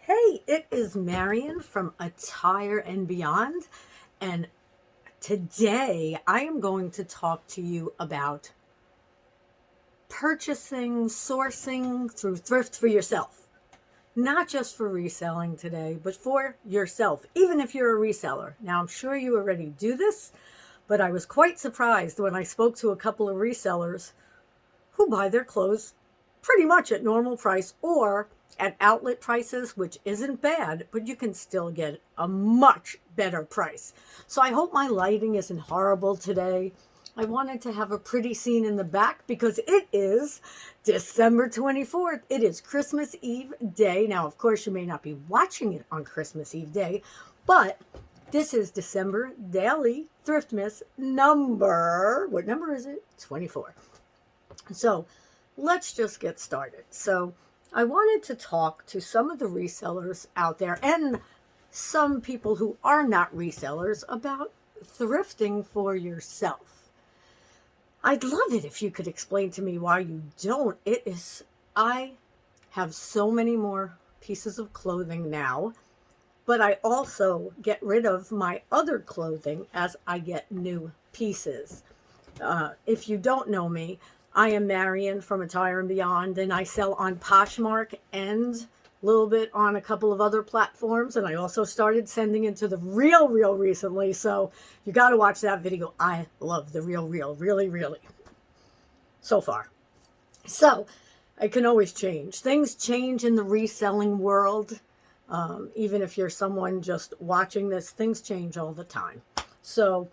Hey, it is Marion from Attire and Beyond, and today I am going to talk to you about purchasing, sourcing through thrift for yourself. Not just for reselling today, but for yourself, even if you're a reseller. Now, I'm sure you already do this, but I was quite surprised when I spoke to a couple of resellers who buy their clothes pretty much at normal price or at outlet prices, which isn't bad, but you can still get a much better price. So I hope my lighting isn't horrible today. I wanted to have a pretty scene in the back because it is December 24th. It is Christmas Eve day. Now, of course, you may not be watching it on Christmas Eve day, but this is December Daily Thriftmas number. What number is it? 24. So let's just get started. So I wanted to talk to some of the resellers out there and some people who are not resellers about thrifting for yourself. I'd love it if you could explain to me why you don't. I have so many more pieces of clothing now, but I also get rid of my other clothing as I get new pieces. If you don't know me, I am Marion from Attire and Beyond, and I sell on Poshmark and a little bit on a couple of other platforms. And I also started sending into the Real recently. So you got to watch that video. I love the Real, really, really, so far. So I can always change. Things change in the reselling world. Even if you're someone just watching this, things change all the time. So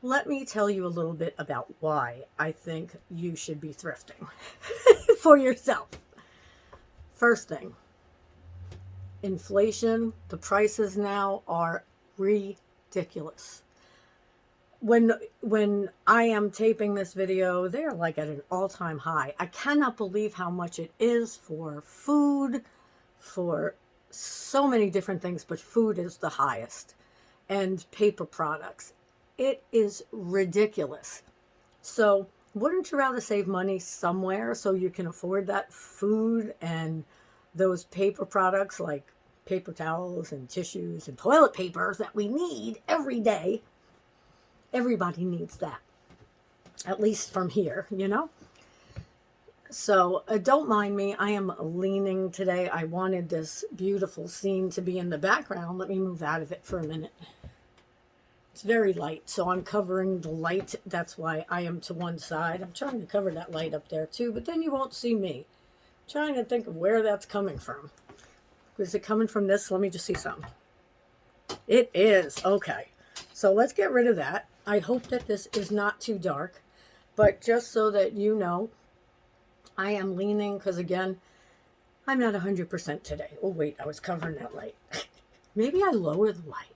let me tell you a little bit about why I think you should be thrifting for yourself. First thing, inflation. The prices now are ridiculous. When I am taping this video, they're like at an all-time high. I cannot believe how much it is for food, for so many different things, but food is the highest, and paper products. It is ridiculous. So wouldn't you rather save money somewhere so you can afford that food and those paper products like paper towels and tissues and toilet paper that we need every day? Everybody needs that, at least from here, you know? So don't mind me. I am leaning today. I wanted this beautiful scene to be in the background. Let me move out of it for a minute. It's very light, so I'm covering the light. That's why I am to one side. I'm trying to cover that light up there too, but then you won't see me. I'm trying to think of where that's coming from. Is it coming from this? Let me just see some. It is. Okay. So let's get rid of that. I hope that this is not too dark, but just so that you know, I am leaning because, again, I'm not 100% today. Oh, wait, I was covering that light. Maybe I lower the light.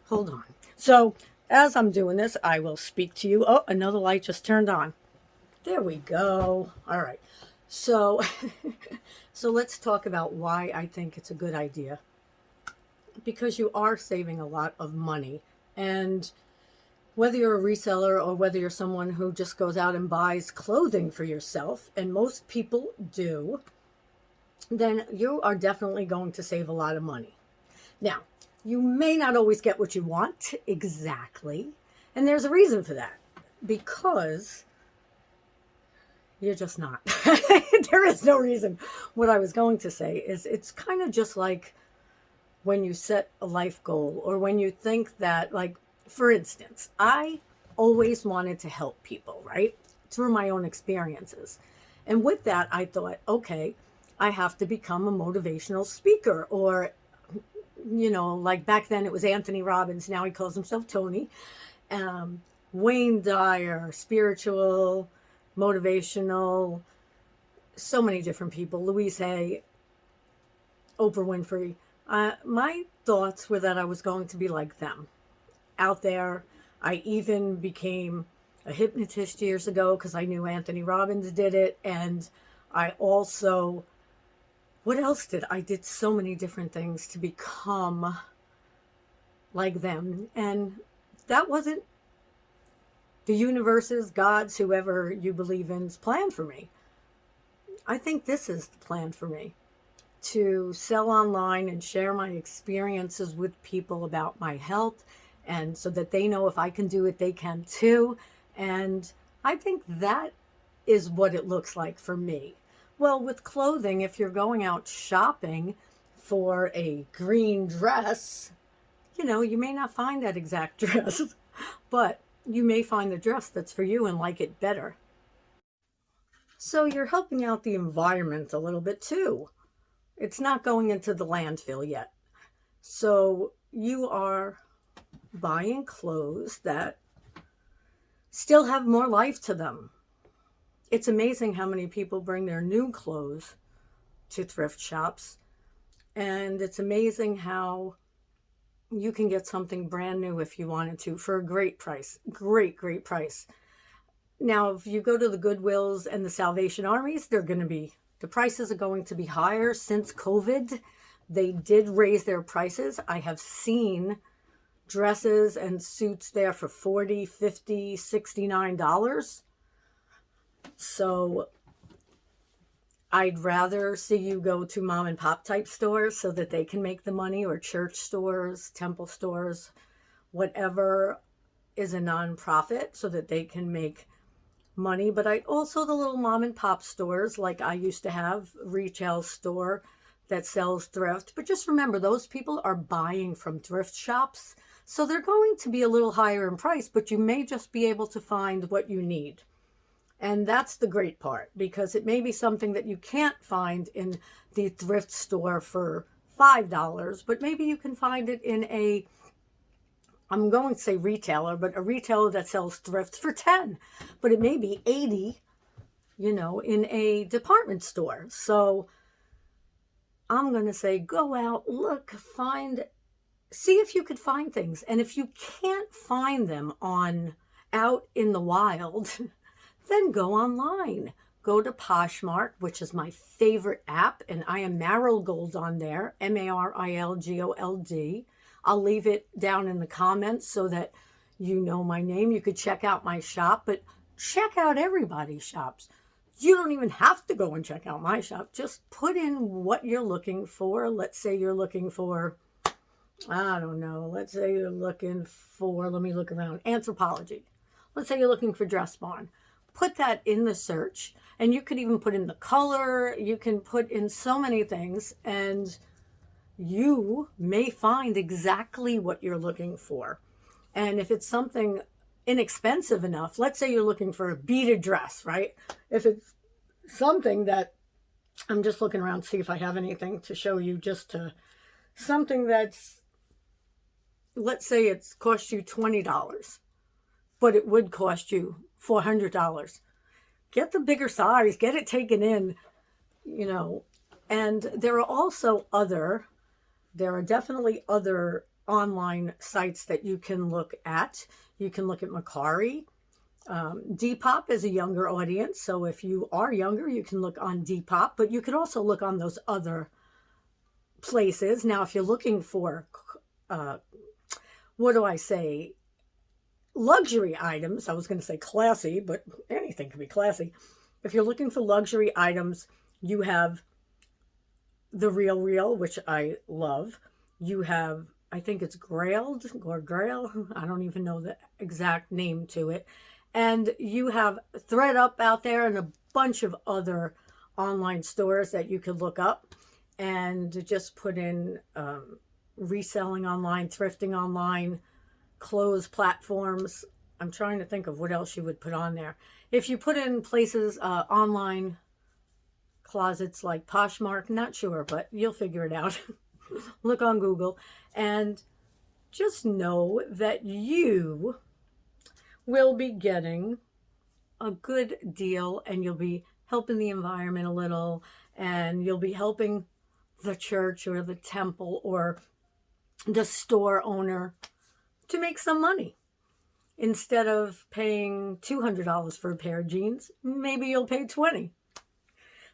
Hold on. So as I'm doing this, I will speak to you. Oh, another light just turned on. There we go. All right. So, so let's talk about why I think it's a good idea. Because you are saving a lot of money. And whether you're a reseller or whether you're someone who just goes out and buys clothing for yourself, and most people do, then you are definitely going to save a lot of money. Now, you may not always get what you want exactly, and there's a reason for that, because you're just not. There is no reason. What I was going to say is it's kind of just like when you set a life goal, or when you think that, like, for instance, I always wanted to help people, right? Through my own experiences. And with that, I thought, okay, I have to become a motivational speaker, or, you know, like back then it was Anthony Robbins. Now he calls himself Tony. Wayne Dyer, spiritual, motivational, so many different people. Louise Hay, Oprah Winfrey. My thoughts were that I was going to be like them out there. I even became a hypnotist years ago because I knew Anthony Robbins did it. And I also, what else did I did so many different things to become like them. And that wasn't the universe's, God's, whoever you believe in's plan for me. I think this is the plan for me. to sell online and share my experiences with people about my health, and so that they know if I can do it, they can too. And I think that is what it looks like for me. Well, with clothing, if you're going out shopping for a green dress, you may not find that exact dress, but you may find the dress that's for you and like it better. So you're helping out the environment a little bit too. It's not going into the landfill yet. So you are buying clothes that still have more life to them. It's amazing how many people bring their new clothes to thrift shops. And it's amazing how you can get something brand new if you wanted to for a great price. Great, great price. Now, if you go to the Goodwills and the Salvation Armies, the prices are going to be higher since COVID. They did raise their prices. I have seen dresses and suits there for $40, $50, $69. So I'd rather see you go to mom and pop type stores so that they can make the money, or church stores, temple stores, whatever is a nonprofit, so that they can make money. But I also, the little mom and pop stores, like I used to have a retail store that sells thrift. But just remember, those people are buying from thrift shops. So they're going to be a little higher in price, but you may just be able to find what you need. And that's the great part, because it may be something that you can't find in the thrift store for $5, but maybe you can find it in I'm going to say retailer, but a retailer that sells thrift for 10, but it may be 80, in a department store. So I'm going to say, go out, look, see if you could find things. And if you can't find them out in the wild, then go online. Go to Poshmark, which is my favorite app, and I am Marigold on there, Marilgold. I'll leave it down in the comments so that you know my name. You could check out my shop, but check out everybody's shops. You don't even have to go and check out my shop. Just put in what you're looking for. Let's say you're looking for, I don't know, let's say you're looking for, let me look around, anthropology. Let's say you're looking for Dress Barn. Put that in the search, and you could even put in the color. You can put in so many things, and you may find exactly what you're looking for. And if it's something inexpensive enough, let's say you're looking for a beaded dress, right? If it's something that, I'm just looking around to see if I have anything to show you, something that's, let's say it's cost you $20, but it would cost you $400. Get the bigger size, get it taken in, and there are definitely other online sites that you can look at. You can look at Macari. Depop is a younger audience, so if you are younger, you can look on Depop, but you could also look on those other places. Now, if you're looking for, luxury items, I was going to say classy, but anything can be classy. If you're looking for luxury items, you have The Real, which I love. You have, I think it's Grailed or Grail. I don't even know the exact name to it. And you have ThredUp out there and a bunch of other online stores that you could look up and just put in reselling online, thrifting online, clothes platforms. I'm trying to think of what else you would put on there. If you put in places, online closets like Poshmark, not sure, but you'll figure it out. Look on Google, and just know that you will be getting a good deal, and you'll be helping the environment a little, and you'll be helping the church or the temple or the store owner to make some money. Instead of paying $200 for a pair of jeans, maybe you'll pay $20.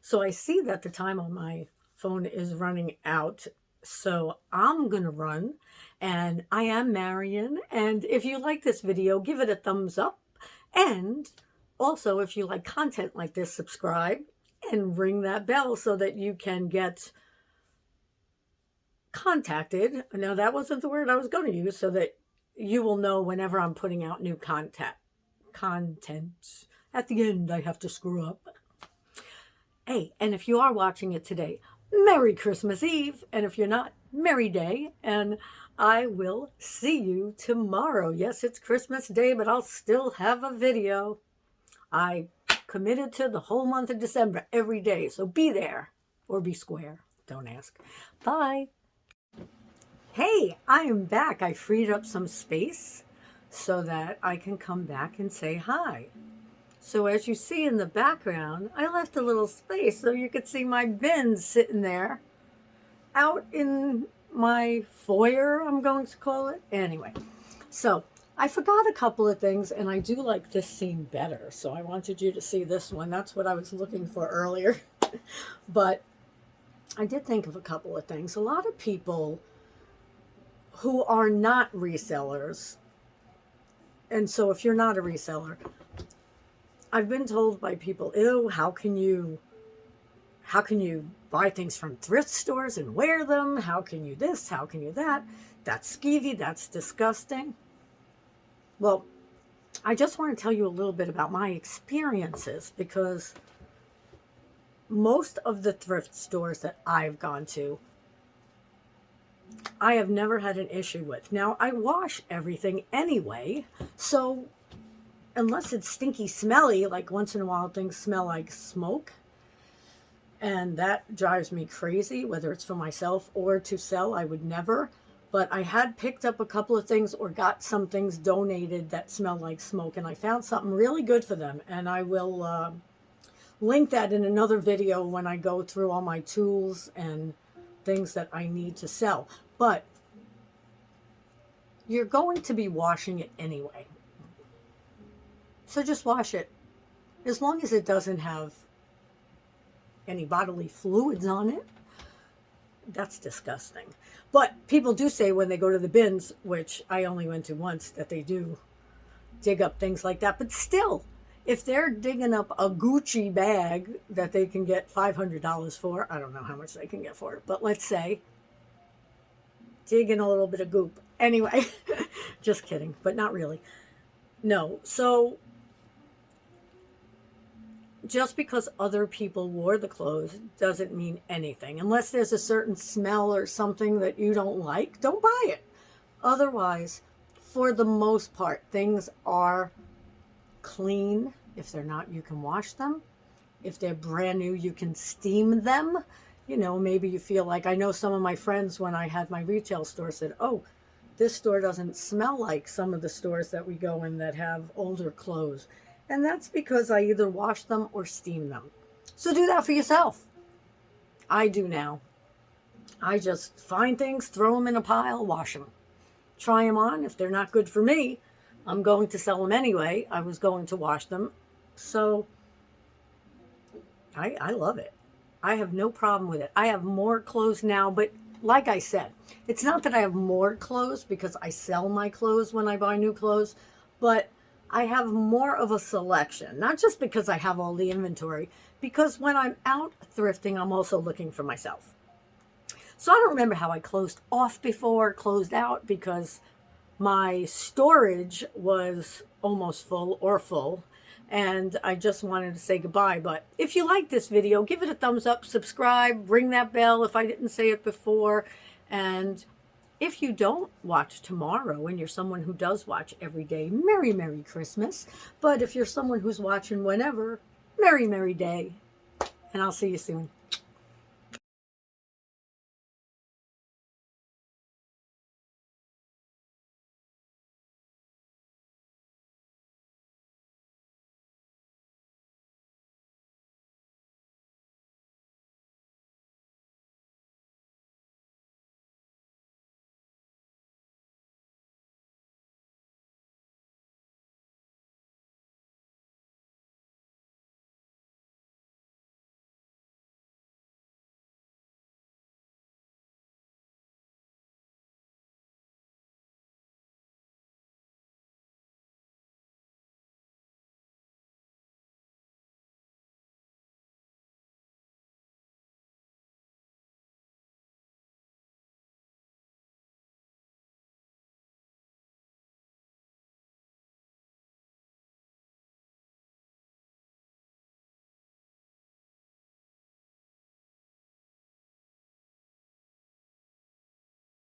So I see that the time on my phone is running out. So I'm going to run, and I am Marion. And if you like this video, give it a thumbs up. And also, if you like content like this, subscribe and ring that bell so that you can get contacted. Now, that wasn't the word I was going to use, so that you will know whenever I'm putting out new content. At the end, I have to screw up. Hey, and if you are watching it today, Merry Christmas Eve. And if you're not, Merry Day. And I will see you tomorrow. Yes, it's Christmas Day, but I'll still have a video. I committed to the whole month of December every day. So be there or be square. Don't ask. Bye. Hey, I am back. I freed up some space so that I can come back and say hi. So as you see in the background, I left a little space so you could see my bins sitting there out in my foyer, I'm going to call it. Anyway, so I forgot a couple of things, and I do like this scene better. So I wanted you to see this one. That's what I was looking for earlier. But I did think of a couple of things. A lot of people who are not resellers, and so if you're not a reseller, I've been told by people, ew, how can you buy things from thrift stores and wear them? How can you this? How can you that? That's skeevy. That's disgusting. Well, I just want to tell you a little bit about my experiences, because most of the thrift stores that I've gone to, I have never had an issue with. Now, I wash everything anyway, so unless it's stinky smelly, like once in a while things smell like smoke, and that drives me crazy, whether it's for myself or to sell, I would never. But I had picked up a couple of things or got some things donated that smell like smoke, and I found something really good for them, and I will link that in another video when I go through all my tools and things that I need to sell. But you're going to be washing it anyway. So just wash it. As long as it doesn't have any bodily fluids on it. That's disgusting. But people do say when they go to the bins, which I only went to once, that they do dig up things like that. But still, if they're digging up a Gucci bag that they can get $500 for, I don't know how much they can get for it, but let's say, dig in a little bit of goop. Anyway, just kidding, but not really. No, so just because other people wore the clothes doesn't mean anything. Unless there's a certain smell or something that you don't like, don't buy it. Otherwise, for the most part, things are clean. If they're not, you can wash them. If they're brand new, you can steam them. You know, maybe you feel like, I know some of my friends when I had my retail store said, oh, this store doesn't smell like some of the stores that we go in that have older clothes. And that's because I either wash them or steam them. So do that for yourself. I do now. I just find things, throw them in a pile, wash them. Try them on. If they're not good for me, I'm going to sell them anyway. I was going to wash them. So I love it. I have no problem with it. I have more clothes now, but like I said, it's not that I have more clothes because I sell my clothes when I buy new clothes, but I have more of a selection, not just because I have all the inventory, because when I'm out thrifting, I'm also looking for myself. So I don't remember how I closed off before, closed out, because my storage was almost full or full, and I just wanted to say goodbye. But if you like this video, give it a thumbs up, subscribe, ring that bell if I didn't say it before, and if you don't watch tomorrow and you're someone who does watch every day, Merry, Merry Christmas. But if you're someone who's watching whenever, Merry, Merry Day. And I'll see you soon.